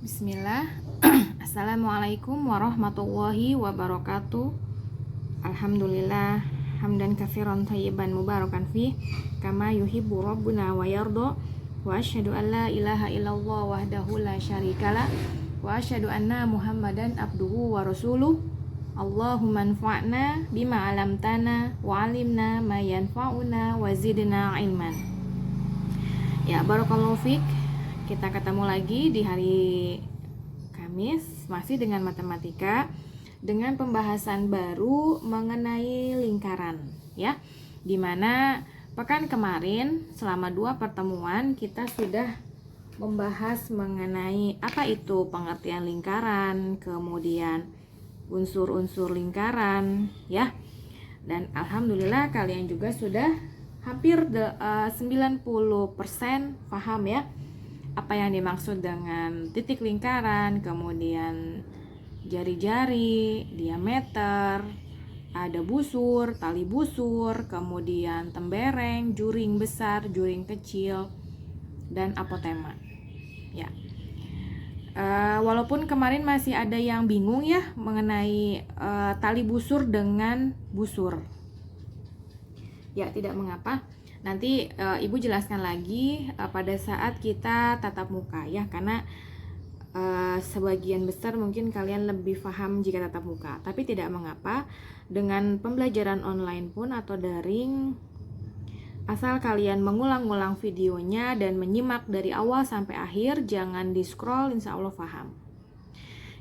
Bismillah. Assalamualaikum warahmatullahi wabarakatuh. Alhamdulillah hamdan katsiran thayyiban mubarakan fih kama yuhibbu rabbuna wa yarda. Wa asyhadu an la ilaha illallah wahdahu la syarikalah wa asyhadu anna Muhammadan abduhu wa rasuluh. Allahumma anfa'na bima 'allamtana wa 'allimna ma yanfa'una wa zidna ilman. Ya, barakallahu fik. Kita ketemu lagi di hari Kamis, masih dengan matematika, dengan pembahasan baru mengenai lingkaran, ya. Dimana pekan kemarin selama 2 pertemuan kita sudah membahas mengenai apa itu pengertian lingkaran, kemudian unsur-unsur lingkaran, ya. Dan alhamdulillah kalian juga sudah hampir 90% paham, ya, apa yang dimaksud dengan titik lingkaran, kemudian jari-jari, diameter, ada busur, tali busur, kemudian tembereng, juring besar, juring kecil, dan apotema. Ya, walaupun kemarin masih ada yang bingung ya mengenai tali busur dengan busur. Ya, tidak mengapa. Nanti Ibu jelaskan lagi pada saat kita tatap muka, ya, karena sebagian besar mungkin kalian lebih paham jika tatap muka. Tapi tidak mengapa, dengan pembelajaran online pun atau daring, asal kalian mengulang-ulang videonya dan menyimak dari awal sampai akhir, jangan di scroll, insya Allah paham.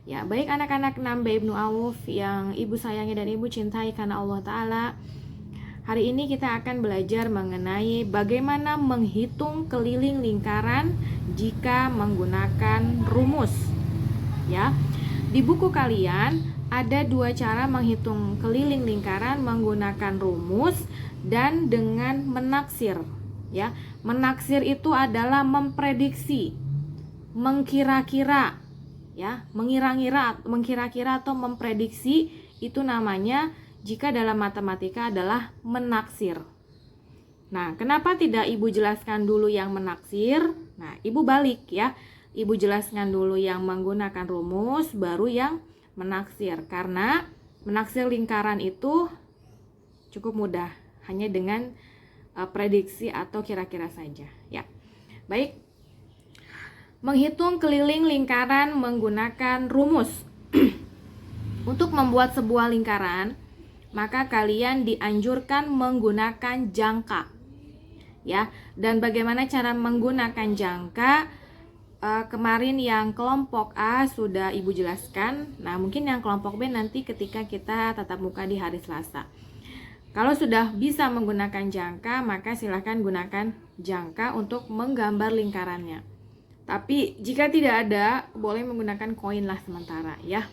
Ya, baik anak-anak Nambe Ibnu Auf yang Ibu sayangi dan Ibu cintai karena Allah Ta'ala, hari ini kita akan belajar mengenai bagaimana menghitung keliling lingkaran jika menggunakan rumus. Ya, di buku kalian ada 2 cara menghitung keliling lingkaran menggunakan rumus dan dengan menaksir. Ya, menaksir itu adalah memprediksi, mengkira-kira, ya, mengkira-kira atau memprediksi, itu namanya jika dalam matematika adalah menaksir. Nah, kenapa tidak Ibu jelaskan dulu yang menaksir? Nah, Ibu balik, ya. Ibu jelaskan dulu yang menggunakan rumus, baru yang menaksir. Karena menaksir lingkaran itu cukup mudah, hanya dengan prediksi atau kira-kira saja, ya. Baik. Menghitung keliling lingkaran menggunakan rumus. Untuk membuat sebuah lingkaran, maka kalian dianjurkan menggunakan jangka, ya. Dan bagaimana cara menggunakan jangka, kemarin yang kelompok A sudah Ibu jelaskan. Nah, mungkin yang kelompok B nanti ketika kita tatap muka di hari Selasa. Kalau sudah bisa menggunakan jangka, maka silahkan gunakan jangka untuk menggambar lingkarannya. Tapi jika tidak ada, boleh menggunakan koin lah sementara, ya.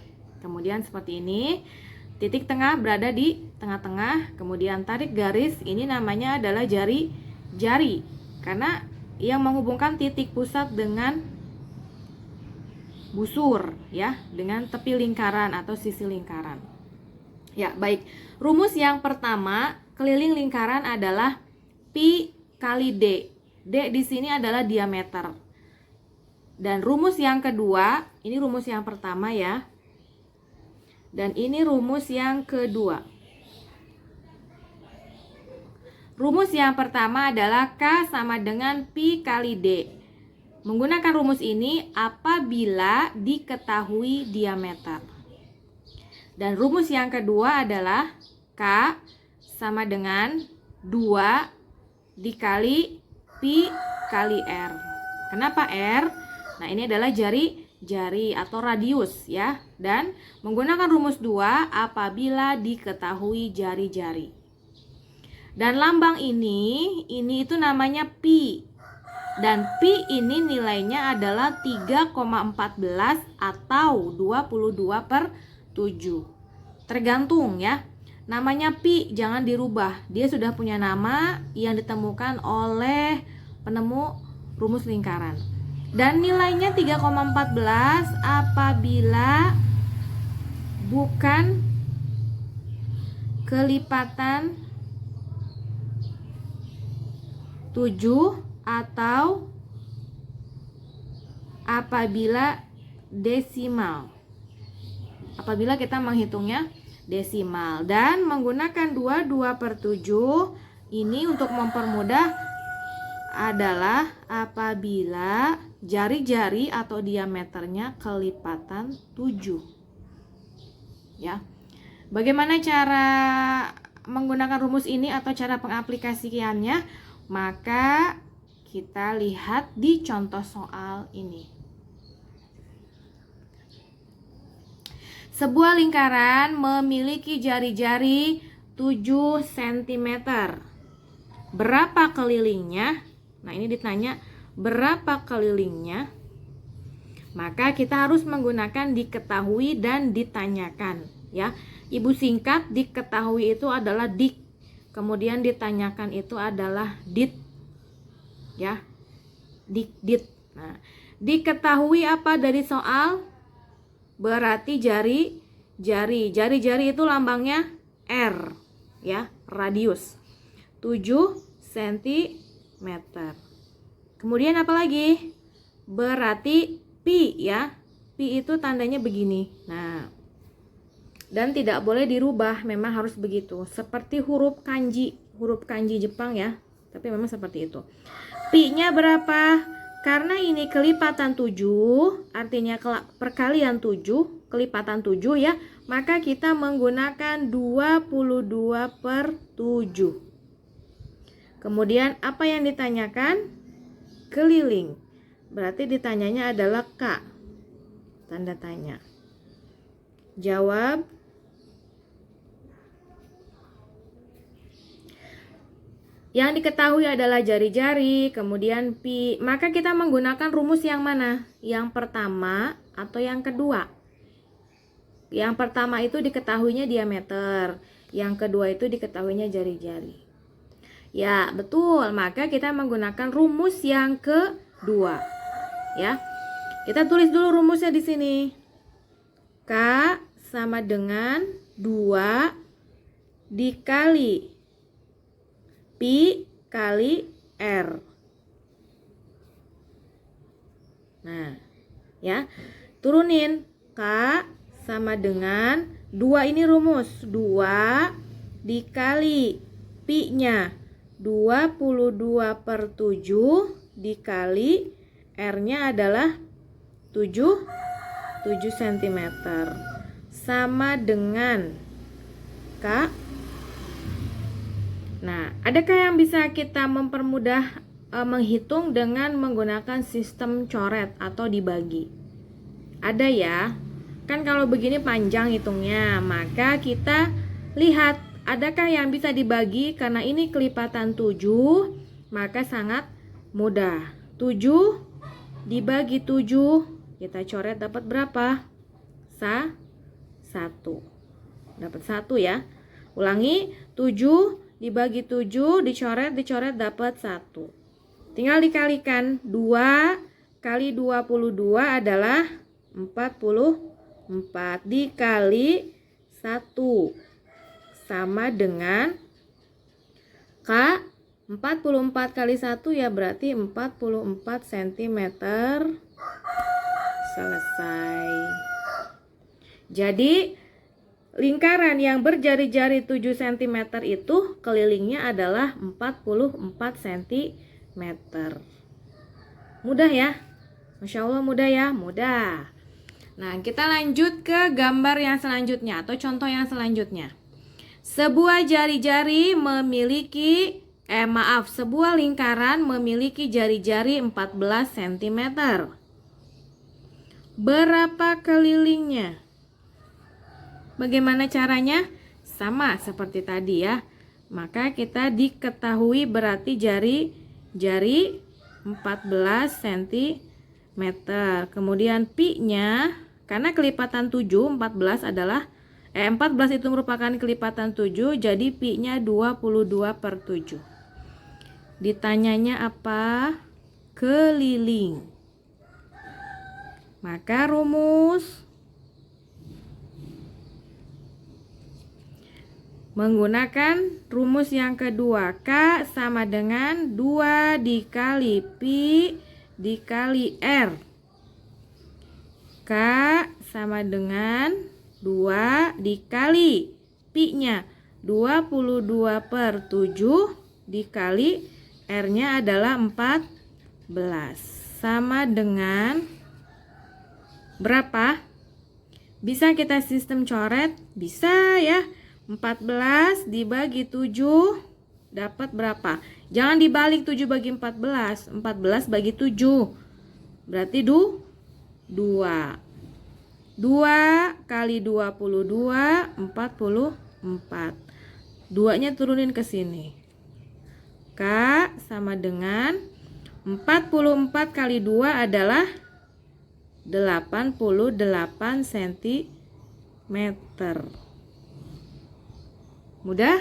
Kemudian seperti ini. Titik tengah berada di tengah-tengah, kemudian tarik garis, ini namanya adalah jari-jari, karena yang menghubungkan titik pusat dengan busur, ya, dengan tepi lingkaran atau sisi lingkaran. Ya, baik. Rumus yang pertama, keliling lingkaran adalah pi kali D. D di sini adalah diameter. Dan rumus yang kedua, ini rumus yang pertama, ya. Dan ini rumus yang kedua. Rumus yang pertama adalah K sama dengan Pi kali D. Menggunakan rumus ini apabila diketahui diameter. Dan rumus yang kedua adalah K sama dengan 2 dikali Pi kali R. Kenapa R? Nah, ini adalah jari atau radius, ya. Dan menggunakan rumus 2 apabila diketahui jari-jari. Dan lambang ini itu namanya pi. Dan pi ini nilainya adalah 3,14 atau 22/7. Tergantung, ya. Namanya pi jangan dirubah. Dia sudah punya nama yang ditemukan oleh penemu rumus lingkaran. Dan nilainya 3,14 apabila bukan kelipatan 7 atau apabila desimal. Apabila kita menghitungnya desimal. Dan menggunakan 2/7 ini untuk mempermudah adalah apabila jari-jari atau diameternya kelipatan 7. Ya. Bagaimana cara menggunakan rumus ini atau cara pengaplikasiannya? Maka kita lihat di contoh soal ini. Sebuah lingkaran memiliki jari-jari 7 cm. Berapa kelilingnya? Nah, ini ditanya berapa kelilingnya. Maka kita harus menggunakan diketahui dan ditanyakan, ya. Ibu singkat diketahui itu adalah dik. Kemudian ditanyakan itu adalah dit. Ya. Dit. Nah, diketahui apa dari soal? Berarti jari-jari itu lambangnya R, ya, radius 7 cm. Kemudian apa lagi? Berarti pi, ya. Pi itu tandanya begini. Nah, dan tidak boleh dirubah, memang harus begitu. Seperti huruf kanji Jepang, ya. Tapi memang seperti itu. Pi-nya berapa? Karena ini kelipatan 7, artinya perkalian 7, kelipatan 7, ya, maka kita menggunakan 22/7. Kemudian apa yang ditanyakan? Keliling. Berarti ditanyanya adalah K. Tanda tanya. Jawab. Yang diketahui adalah jari-jari, kemudian pi. Maka kita menggunakan rumus yang mana? Yang pertama atau yang kedua? Yang pertama itu diketahuinya diameter, yang kedua itu diketahuinya jari-jari. Ya, betul. Maka kita menggunakan rumus yang kedua. Ya. Kita tulis dulu rumusnya di sini. K sama dengan 2 dikali pi kali R. Nah, ya. Turunin. K sama dengan 2, ini rumus. 2 dikali pi-nya 22/7 dikali R-nya adalah 7 cm. Sama dengan K. Nah, adakah yang bisa kita mempermudah menghitung dengan menggunakan sistem coret atau dibagi? Ada, ya. Kan kalau begini panjang hitungnya, maka kita lihat adakah yang bisa dibagi. Karena ini kelipatan 7, maka sangat mudah. 7 dibagi 7, kita coret dapat berapa? 1. Dapat 1, ya. Ulangi, 7 dibagi 7, dicoret dapat 1. Tinggal dikalikan. 2 kali 22 adalah 44 dikali 1 sama dengan K. 44 kali 1 ya berarti 44 cm. Selesai. Jadi lingkaran yang berjari-jari 7 cm itu kelilingnya adalah 44 cm. Mudah, ya? Masya Allah mudah, ya? Mudah. Nah, kita lanjut ke gambar yang selanjutnya atau contoh yang selanjutnya. Sebuah jari-jari memiliki sebuah lingkaran memiliki jari-jari 14 cm. Berapa kelilingnya? Bagaimana caranya? Sama seperti tadi, ya. Maka kita diketahui berarti jari 14 cm. Kemudian pi-nya, karena kelipatan 7, 14 adalah 14 itu merupakan kelipatan 7, jadi pi-nya 22/7. Ditanyanya apa? Keliling. Maka rumus menggunakan rumus yang kedua. K sama dengan 2 dikali pi dikali R. K sama dengan 2 dikali pi-nya 22/7 dikali R-nya adalah 14 sama dengan berapa? Bisa kita sistem coret? Bisa ya. 14 dibagi 7 dapat berapa? Jangan dibalik 7 bagi 14. 14 bagi 7 berarti 2. 2 kali 22 44. 2-nya turunin ke sini. K sama dengan 44 kali 2 adalah 88 cm. Mudah?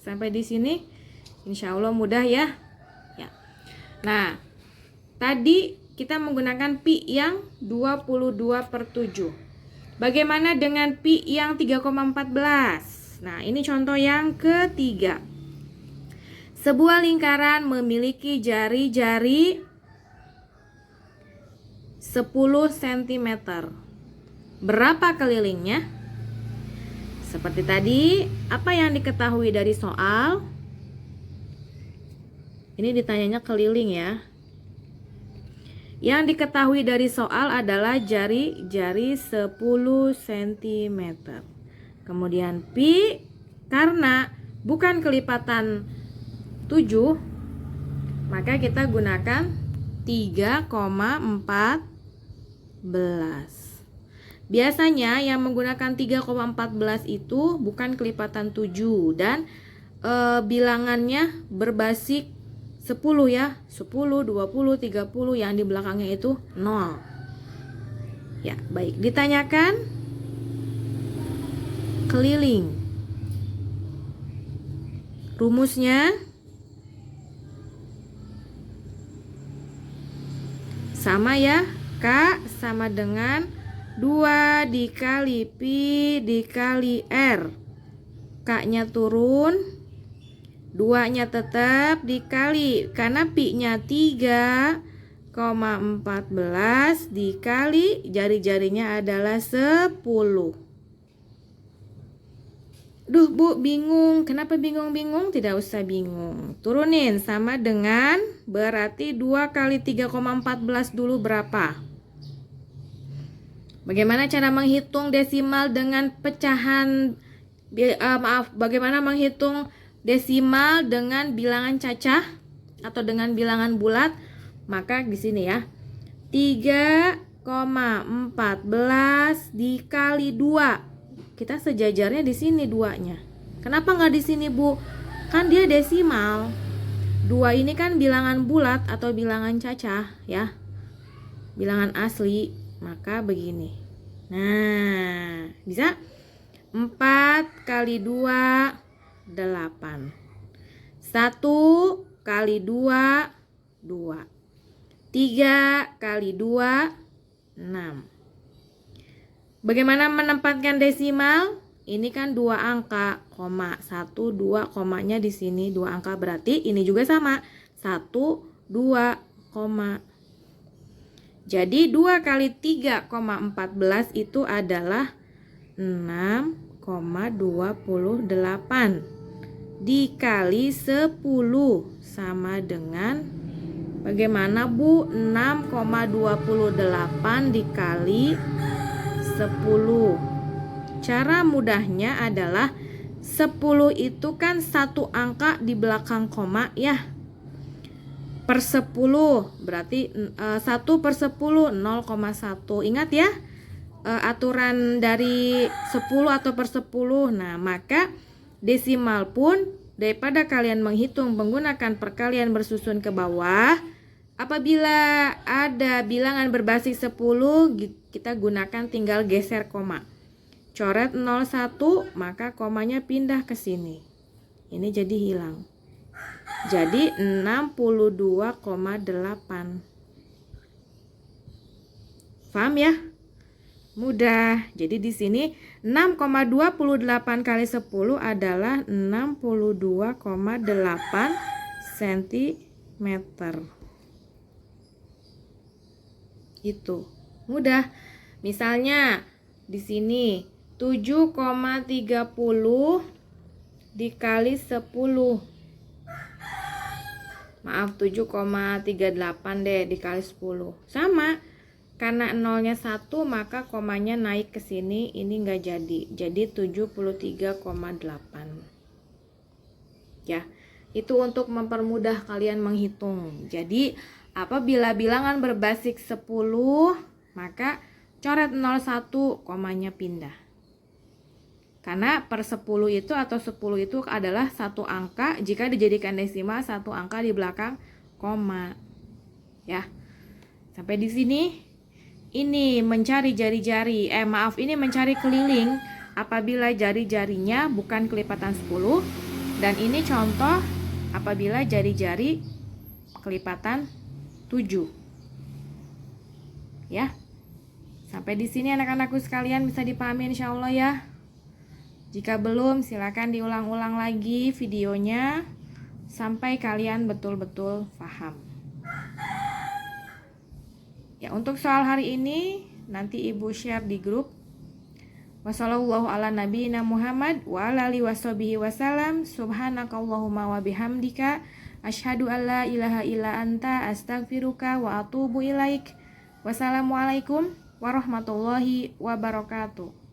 Sampai di sini? Insya Allah mudah ya. Ya. Nah, tadi kita menggunakan pi yang 22/7. Bagaimana dengan pi yang 3,14? Nah, ini contoh yang ketiga. Sebuah lingkaran memiliki jari-jari 10 cm. Berapa kelilingnya? Seperti tadi, apa yang diketahui dari soal? Ini ditanyanya keliling ya. Yang diketahui dari soal adalah jari-jari 10 cm. Kemudian pi, karena bukan kelipatan 7, maka kita gunakan 3,14. Biasanya yang menggunakan 3,14 itu bukan kelipatan 7 dan bilangannya berbasis 10 ya. 10, 20, 30 yang di belakangnya itu 0. Ya, baik. Ditanyakan keliling. Rumusnya sama ya. K sama dengan 2 dikali pi dikali R. K-nya turun, 2-nya tetap dikali, karena pi-nya 3,14 dikali jari-jarinya adalah 10. Duh Bu, bingung. Kenapa bingung-bingung? Tidak usah bingung. Turunin, sama dengan berarti 2 kali 3,14 dulu berapa? Bagaimana cara menghitung desimal dengan pecahan? Bagaimana menghitung desimal dengan bilangan cacah atau dengan bilangan bulat? Maka di sini ya. 3,14 dikali 2. Kita sejajarnya di sini 2-nya. Kenapa nggak di sini, Bu? Kan dia desimal. 2 ini kan bilangan bulat atau bilangan cacah ya. Bilangan asli. Maka begini. Nah, bisa 4 kali 2 8. 1 kali 2 2. 3 kali 2 6. Bagaimana menempatkan desimal? Ini kan 2 angka, koma 1 2, komanya di sini 2 angka, berarti ini juga sama. 1 2, koma. Jadi 2 kali 3,14 itu adalah 6,28 dikali 10 sama dengan bagaimana Bu? 6,28 dikali 10. Cara mudahnya adalah 10 itu kan satu angka di belakang koma ya. Per 10 berarti 1 per 10 0,1. Ingat ya aturan dari 10 atau per 10. Nah, maka desimal pun daripada kalian menghitung menggunakan perkalian bersusun ke bawah, apabila ada bilangan berbasis 10, kita gunakan tinggal geser koma. Coret 01, maka komanya pindah ke sini. Ini jadi hilang. Jadi 62,8. Paham ya? Mudah. Jadi di sini 6,28 kali 10 adalah 62,8 cm. Itu. Mudah. Misalnya di sini 7,30 dikali 10. Maaf, 7,38 deh dikali 10. Sama, karena nolnya 1 maka komanya naik ke sini, ini enggak jadi. Jadi 73,8. Ya, itu untuk mempermudah kalian menghitung. Jadi, apabila bilangan berbasis 10, maka coret 01, komanya pindah. Karena per 10 itu atau 10 itu adalah satu angka, jika dijadikan desimal satu angka di belakang koma. Ya. Sampai di sini. Ini mencari jari-jari, ini mencari keliling apabila jari-jarinya bukan kelipatan 10, dan ini contoh apabila jari-jari kelipatan 7. Ya. Sampai di sini anak-anakku sekalian bisa dipahami insyaallah ya. Jika belum, silakan diulang-ulang lagi videonya sampai kalian betul-betul paham. Ya, untuk soal hari ini nanti Ibu share di grup. Wassallallahu ala nabiyina Muhammad wa ala alihi washabihi wasallam. Subhanakallahumma wa bihamdika asyhadu an la ilaha illa anta astaghfiruka wa atubu ilaik. Wassalamualaikum warahmatullahi wabarakatuh.